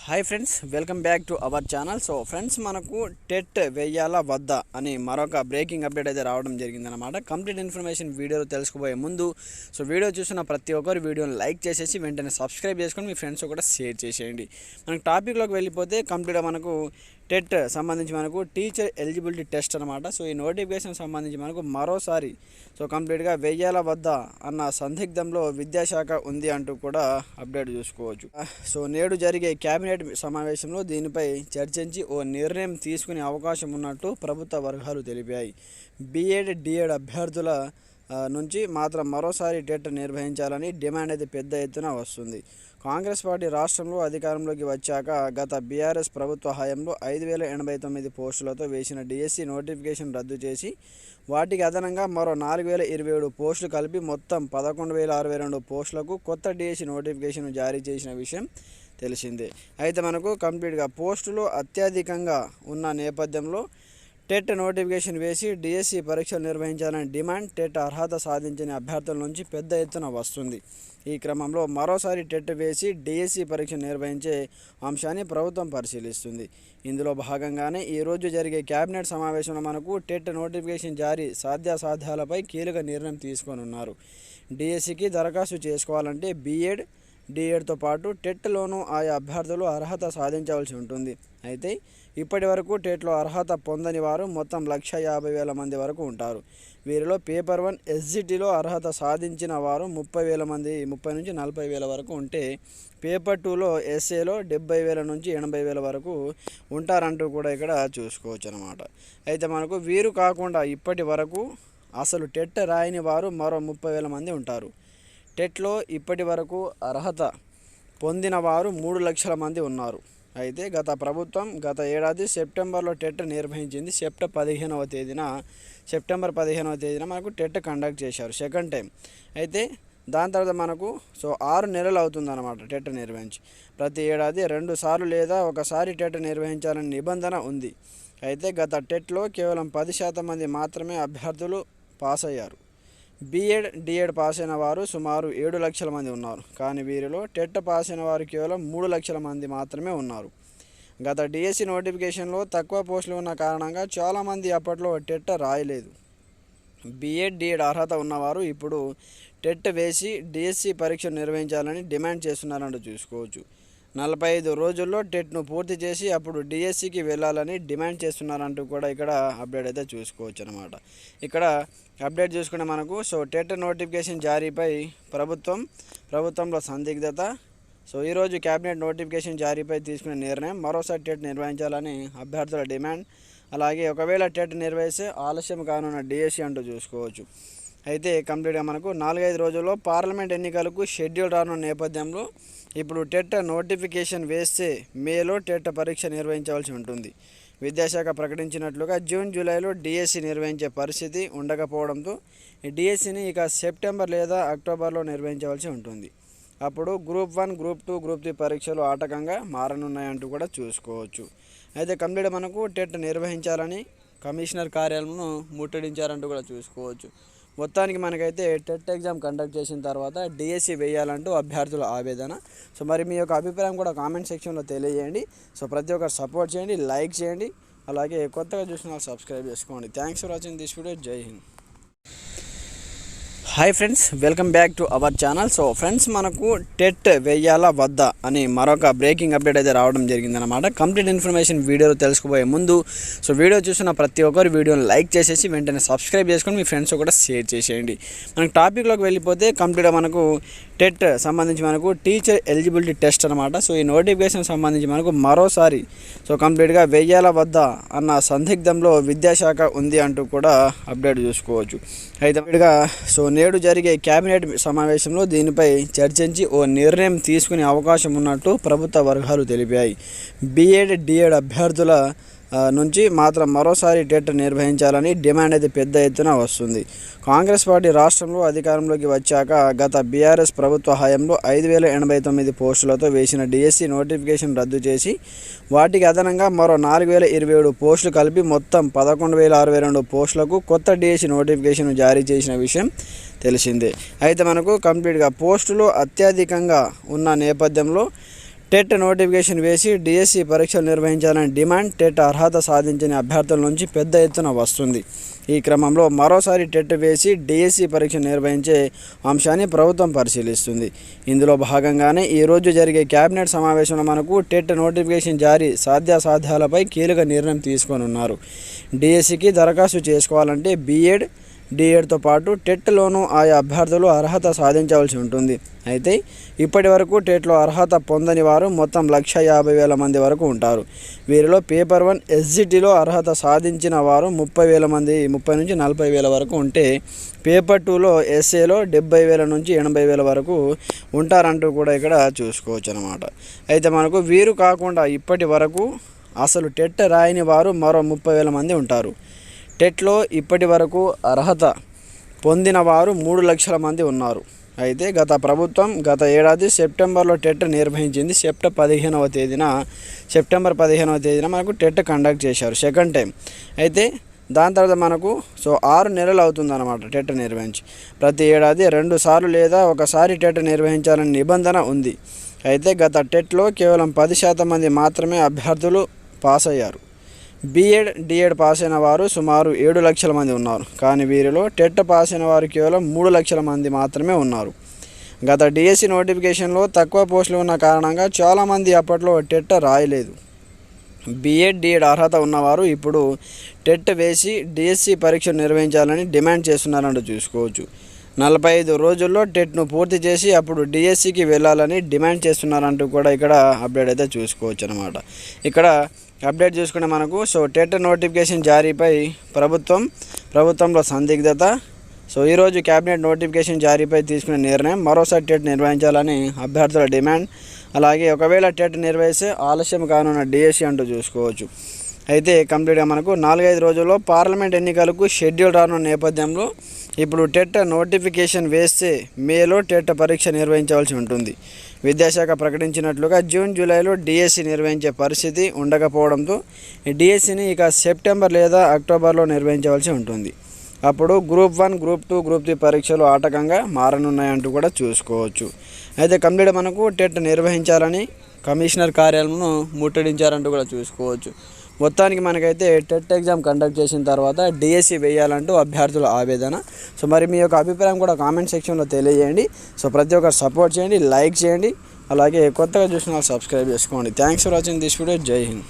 Hi friends, welcome back to our channel. So friends, మనకు TET వేయాలా వద్దా అని మరొక బ్రేకింగ్ అప్డేట్ అయితే రావడం జరిగిందనమాట. కంప్లీట్ ఇన్ఫర్మేషన్ వీడియోలో తెలుసుకోబోయే ముందు వీడియో చూసిన ప్రతి ఒక్కరు వీడియోని లైక్ చేసేసి వెంటనే సబ్స్క్రైబ్ చేసుకొని మీ ఫ్రెండ్స్ కూడా షేర్ చేసేయండి. మనకు టాపిక్లోకి వెళ్ళిపోతే కంప్లీట్గా మనకు టెట్ సంబంధించి మనకు టీచర్ ఎలిజిబిలిటీ టెస్ట్ అనమాట. సో ఈ నోటిఫికేషన్ సంబంధించి మనకు మరోసారి కంప్లీట్గా వెయ్యాలా వద్దా అన్న సందిగ్ధంలో విద్యాశాఖ ఉంది అంటూ కూడా అప్డేట్ చూసుకోవచ్చు. సో నేడు జరిగే క్యాబినెట్ సమావేశంలో దీనిపై చర్చించి ఓ నిర్ణయం తీసుకునే అవకాశం ఉన్నట్టు ప్రభుత్వ వర్గాలు తెలిపాయి. బీఎడ్ డిఎడ్ అభ్యర్థుల నుంచి మాత్రం మరోసారి టెట్ నిర్వహించాలని డిమాండ్ అయితే పెద్ద ఎత్తున వస్తుంది. కాంగ్రెస్ పార్టీ రాష్ట్రంలో అధికారంలోకి వచ్చాక గత బీఆర్ఎస్ ప్రభుత్వ హయాంలో 5089 పోస్టులతో వేసిన డిఎస్సి నోటిఫికేషన్ రద్దు చేసి వాటికి అదనంగా మరో 4027 పోస్టులు కలిపి మొత్తం 11062 పోస్టులకు కొత్త డిఎస్సి నోటిఫికేషన్ జారీ చేసిన విషయం తెలిసిందే. అయితే మనకు కంప్లీట్గా పోస్టులు అత్యధికంగా ఉన్న నేపథ్యంలో టెట్ నోటిఫికేషన్ వేసి డిఎస్సి పరీక్షలు నిర్వహించాలని డిమాండ్ టెట్ అర్హత సాధించిన అభ్యర్థుల నుంచి పెద్ద ఎత్తున వస్తుంది. ఈ క్రమంలో మరోసారి టెట్ వేసి డిఎస్సి పరీక్ష నిర్వహించే అంశాన్ని ప్రభుత్వం పరిశీలిస్తుంది. ఇందులో భాగంగానే ఈరోజు జరిగే క్యాబినెట్ సమావేశంలో మనకు టెట్ నోటిఫికేషన్ జారీ సాధ్యాసాధ్యాలపై కీలక నిర్ణయం తీసుకోనున్నారు. డిఎస్సికి దరఖాస్తు చేసుకోవాలంటే బీఎడ్ డిఎడ్తో పాటు టెట్లోనూ ఆయా అభ్యర్థులు అర్హత సాధించవలసి ఉంటుంది. అయితే ఇప్పటి వరకు టెట్లో అర్హత పొందని వారు మొత్తం 150,000 మంది వరకు ఉంటారు. వీరిలో పేపర్ 1 ఎస్జిటిలో అర్హత సాధించిన వారు 30,000 మంది, 30 నుంచి 40,000 వరకు ఉంటే పేపర్ 2లో ఎస్ఏలో 70,000 నుంచి 80,000 వరకు ఉంటారంటూ కూడా ఇక్కడ చూసుకోవచ్చు అనమాట. అయితే మనకు వీరు కాకుండా ఇప్పటి వరకు అసలు టెట్ రాయని వారు మరో 30,000 మంది ఉంటారు. టెట్లో ఇప్పటి వరకు అర్హత పొందిన వారు 3 లక్షల మంది ఉన్నారు. అయితే గత ఏడాది సెప్టెంబర్లో టెట్ నిర్వహించింది. సెప్టెంబర్ 15వ తేదీన మనకు టెట్ కండక్ట్ చేశారు సెకండ్ టైం. అయితే దాని తర్వాత మనకు 6 నెలలు అవుతుందన్నమాట టెట్ నిర్వహించి. ప్రతి ఏడాది 2 సార్లు లేదా ఒకసారి టెట్ నిర్వహించాలని నిబంధన ఉంది. అయితే గత టెట్లో కేవలం 10% మంది మాత్రమే అభ్యర్థులు పాస్ అయ్యారు. బీఎడ్ డిఎడ్ పాస్ అయిన వారు సుమారు 7 లక్షల మంది ఉన్నారు. కానీ వీరిలో టెట్ పాస్ అయిన వారు కేవలం 3 లక్షల మంది మాత్రమే ఉన్నారు. గత డిఎస్సి నోటిఫికేషన్లో తక్కువ పోస్టులు ఉన్న కారణంగా చాలామంది అప్పట్లో టెట్ రాయలేదు. బీఎడ్ డిఎడ్ అర్హత ఉన్నవారు ఇప్పుడు టెట్ వేసి డిఎస్సి పరీక్ష నిర్వహించాలని డిమాండ్ చేస్తున్నారంటూ చూసుకోవచ్చు. 45 రోజుల్లో టెట్ను పూర్తి చేసి అప్పుడు డిఎస్సికి వెళ్ళాలని డిమాండ్ చేస్తున్నారంటూ కూడా ఇక్కడ అప్డేట్ అయితే చూసుకోవచ్చు అనమాట. ఇక్కడ అప్డేట్ చూసుకుంటే మనకు టెట్ నోటిఫికేషన్ జారీపై ప్రభుత్వంలో సందిగ్ధత. ఈరోజు క్యాబినెట్ నోటిఫికేషన్ జారీపై తీసుకునే నిర్ణయం మరోసారి టెట్ నిర్వహించాలని అభ్యర్థుల డిమాండ్. అలాగే ఒకవేళ టెట్ నిర్వహిస్తే ఆలస్యం కానున్న డిఎస్సి అంటూ చూసుకోవచ్చు. అయితే కంప్లీట్గా మనకు 4-5 రోజుల్లో పార్లమెంట్ ఎన్నికలకు షెడ్యూల్ రానున్న నేపథ్యంలో ఇప్పుడు టెట్ నోటిఫికేషన్ వేస్తే మేలో టెట్ పరీక్ష నిర్వహించవలసి ఉంటుంది. విద్యాశాఖ ప్రకటించినట్లుగా జూన్ జూలైలో డిఎస్సి నిర్వహించే పరిస్థితి ఉండకపోవడంతో డిఎస్సిని ఇక సెప్టెంబర్ లేదా అక్టోబర్లో నిర్వహించవలసి ఉంటుంది. అప్పుడు గ్రూప్ 1, గ్రూప్ 2, గ్రూప్ 3 పరీక్షలు ఆటంకంగా మారనున్నాయంటూ కూడా చూసుకోవచ్చు. అయితే కంప్లీట్ మనకు టెట్ నిర్వహించాలని కమిషనర్ కార్యాలయంను ముట్టడించారంటూ కూడా చూసుకోవచ్చు. మొత్తానికి మనకైతే టెట్ ఎగ్జామ్ కండక్ట్ చేసిన తర్వాత డిఎస్సి వేయాలంటూ అభ్యర్థుల ఆవేదన. మరి మీ యొక్క అభిప్రాయం కూడా కామెంట్ సెక్షన్లో తెలియజేయండి. ప్రతి ఒక్కరు సపోర్ట్ చేయండి, లైక్ చేయండి, అలాగే కొత్తగా చూసిన వాళ్ళు సబ్స్క్రైబ్ చేసుకోండి. Thanks for watching this video. జై హింద్. Hi friends, welcome back to our channel. Friends, మనకు టెట్ వేయాలా వద్దా అని మరొక బ్రేకింగ్ అప్డేట్ అయితే రావడం జరిగిందనమాట. కంప్లీట్ ఇన్ఫర్మేషన్ వీడియోలో తెలుసుకోబోయే ముందు వీడియో చూసిన ప్రతి ఒక్కరు వీడియోని లైక్ చేసేసి వెంటనే సబ్స్క్రైబ్ చేసుకొని మీ ఫ్రెండ్స్ కూడా షేర్ చేసేయండి. మనకు టాపిక్లోకి వెళ్ళిపోతే కంప్లీట్గా మనకు టెట్ సంబంధించి మనకు టీచర్ ఎలిజిబిలిటీ టెస్ట్ అనమాట. ఈ నోటిఫికేషన్ సంబంధించి మనకు మరోసారి కంప్లీట్గా వెయ్యాలా వద్దా అన్న సందిగ్ధంలో విద్యాశాఖ ఉంది అంటూ కూడా అప్డేట్ చూసుకోవచ్చు. అయితే నేడు జరిగే క్యాబినెట్ సమావేశంలో దీనిపై చర్చించి ఓ నిర్ణయం తీసుకునే అవకాశం ఉన్నట్టు ప్రభుత్వ వర్గాలు తెలిపాయి. బీఎడ్ డిఎడ్ అభ్యర్థుల నుంచి మాత్రం మరోసారి టెట్ నిర్వహించాలని డిమాండ్ అయితే పెద్ద ఎత్తున వస్తుంది. కాంగ్రెస్ పార్టీ రాష్ట్రంలో అధికారంలోకి వచ్చాక గత బీఆర్ఎస్ ప్రభుత్వ హయాంలో 5089 పోస్టులతో వేసిన డిఎస్సి నోటిఫికేషన్ రద్దు చేసి వాటికి అదనంగా మరో 4027 పోస్టులు కలిపి మొత్తం 11062 పోస్టులకు కొత్త డిఎస్సి నోటిఫికేషన్ జారీ చేసిన విషయం తెలిసిందే. అయితే మనకు కంప్లీట్గా పోస్టులు అత్యధికంగా ఉన్న నేపథ్యంలో టెట్ నోటిఫికేషన్ వేసి డిఎస్సి పరీక్షలు నిర్వహించాలని డిమాండ్ టెట్ అర్హత సాధించిన అభ్యర్థుల నుంచి పెద్ద ఎత్తున వస్తుంది. ఈ క్రమంలో మరోసారి టెట్ వేసి డిఎస్సి పరీక్ష నిర్వహించే అంశాన్ని ప్రభుత్వం పరిశీలిస్తుంది. ఇందులో భాగంగానే ఈరోజు జరిగే కేబినెట్ సమావేశంలో మనకు టెట్ నోటిఫికేషన్ జారీ సాధ్యాసాధ్యాలపై కీలక నిర్ణయం తీసుకోనున్నారు. డిఎస్సికి దరఖాస్తు చేసుకోవాలంటే బీఎడ్ డిఎడ్తో పాటు టెట్లోనూ ఆయా అభ్యర్థులు అర్హత సాధించవలసి ఉంటుంది. అయితే ఇప్పటి వరకు టెట్లో అర్హత పొందని వారు మొత్తం 1,50,000 మంది వరకు ఉంటారు. వీరిలో పేపర్ 1 ఎస్జిటిలో అర్హత సాధించిన వారు 30,000 మంది, 30 నుంచి 40,000 వరకు ఉంటే పేపర్ 2లో ఎస్ఏలో 70,000 నుంచి 80,000 వరకు ఉంటారంటూ కూడా ఇక్కడ చూసుకోవచ్చు అన్నమాట. అయితే మనకు వీరు కాకుండా ఇప్పటి వరకు అసలు టెట్ రాయని వారు మరో 30,000 మంది ఉంటారు. టెట్లో ఇప్పటి వరకు అర్హత పొందిన వారు 3 లక్షల మంది ఉన్నారు. అయితే గత ఏడాది సెప్టెంబర్లో టెట్ నిర్వహించింది. సెప్టెంబర్ 15వ తేదీన మనకు టెట్ కండక్ట్ చేశారు సెకండ్ టైం. అయితే దాని తర్వాత మనకు 6 నెలలు అవుతుందన్నమాట టెట్ నిర్వహించి. ప్రతి ఏడాది 2 సార్లు లేదా ఒకసారి టెట్ నిర్వహించాలని నిబంధన ఉంది. అయితే గత టెట్లో కేవలం 10% మంది మాత్రమే అభ్యర్థులు పాస్ అయ్యారు. బీఎడ్ డిఎడ్ పాస్ అయిన వారు సుమారు 7 లక్షల మంది ఉన్నారు. కానీ వీరిలో టెట్ పాస్ అయిన వారు కేవలం 3 లక్షల మంది మాత్రమే ఉన్నారు. గత డిఎస్సి నోటిఫికేషన్లో తక్కువ పోస్టులు ఉన్న కారణంగా చాలామంది అప్పట్లో టెట్ రాయలేదు. బీఎడ్ డిఎడ్ అర్హత ఉన్నవారు ఇప్పుడు టెట్ వేసి డిఎస్సి పరీక్ష నిర్వహించాలని డిమాండ్ చేస్తున్నారంటూ చూసుకోవచ్చు. 45 రోజుల్లో టెట్ను పూర్తి చేసి అప్పుడు డిఎస్సికి వెళ్ళాలని డిమాండ్ చేస్తున్నారంటూ కూడా ఇక్కడ అప్డేట్ అయితే చూసుకోవచ్చు అన్నమాట. ఇక్కడ అప్డేట్ చూసుకుంటే మనకు టెట్ నోటిఫికేషన్ జారీపై ప్రభుత్వంలో సందిగ్ధత. ఈరోజు కేబినెట్ నోటిఫికేషన్ జారీపై తీసుకునే నిర్ణయం మరోసారి టెట్ నిర్వహించాలని అభ్యర్థుల డిమాండ్. అలాగే ఒకవేళ టెట్ నిర్వహిస్తే ఆలస్యం కానున్న డిఎస్సి అంటూ చూసుకోవచ్చు. అయితే కంప్లీట్గా మనకు 4-5 రోజుల్లో పార్లమెంట్ ఎన్నికలకు షెడ్యూల్ రానున్న నేపథ్యంలో ఇప్పుడు టెట్ నోటిఫికేషన్ వేస్తే మేలో టెట్ పరీక్ష నిర్వహించవలసి ఉంటుంది. విద్యాశాఖ ప్రకటించినట్లుగా జూన్ జూలైలో డిఎస్సి నిర్వహించే పరిస్థితి ఉండకపోవడంతో డిఎస్సిని ఇక సెప్టెంబర్ లేదా అక్టోబర్లో నిర్వహించవలసి ఉంటుంది. అప్పుడు గ్రూప్ 1, గ్రూప్ 2, గ్రూప్ 3 పరీక్షలు ఆటంకంగా మారనున్నాయంటూ కూడా చూసుకోవచ్చు. అయితే కంప్లీట్ మనకు టెట్ నిర్వహించాలని కమిషనర్ కార్యాలయంను ముట్టడించారంటూ కూడా చూసుకోవచ్చు. మొత్తానికి మనకైతే టెట్ ఎగ్జామ్ కండక్ట్ చేసిన తర్వాత డిఎస్సి వేయాలంటూ అభ్యర్థుల ఆవేదన. మరి మీ యొక్క అభిప్రాయం కూడా కామెంట్ సెక్షన్లో తెలియజేయండి. ప్రతి ఒక్కరు సపోర్ట్ చేయండి, లైక్ చేయండి, అలాగే కొత్తగా చూసిన వాళ్ళు సబ్స్క్రైబ్ చేసుకోండి. Thanks for watching this video. జై హింద్.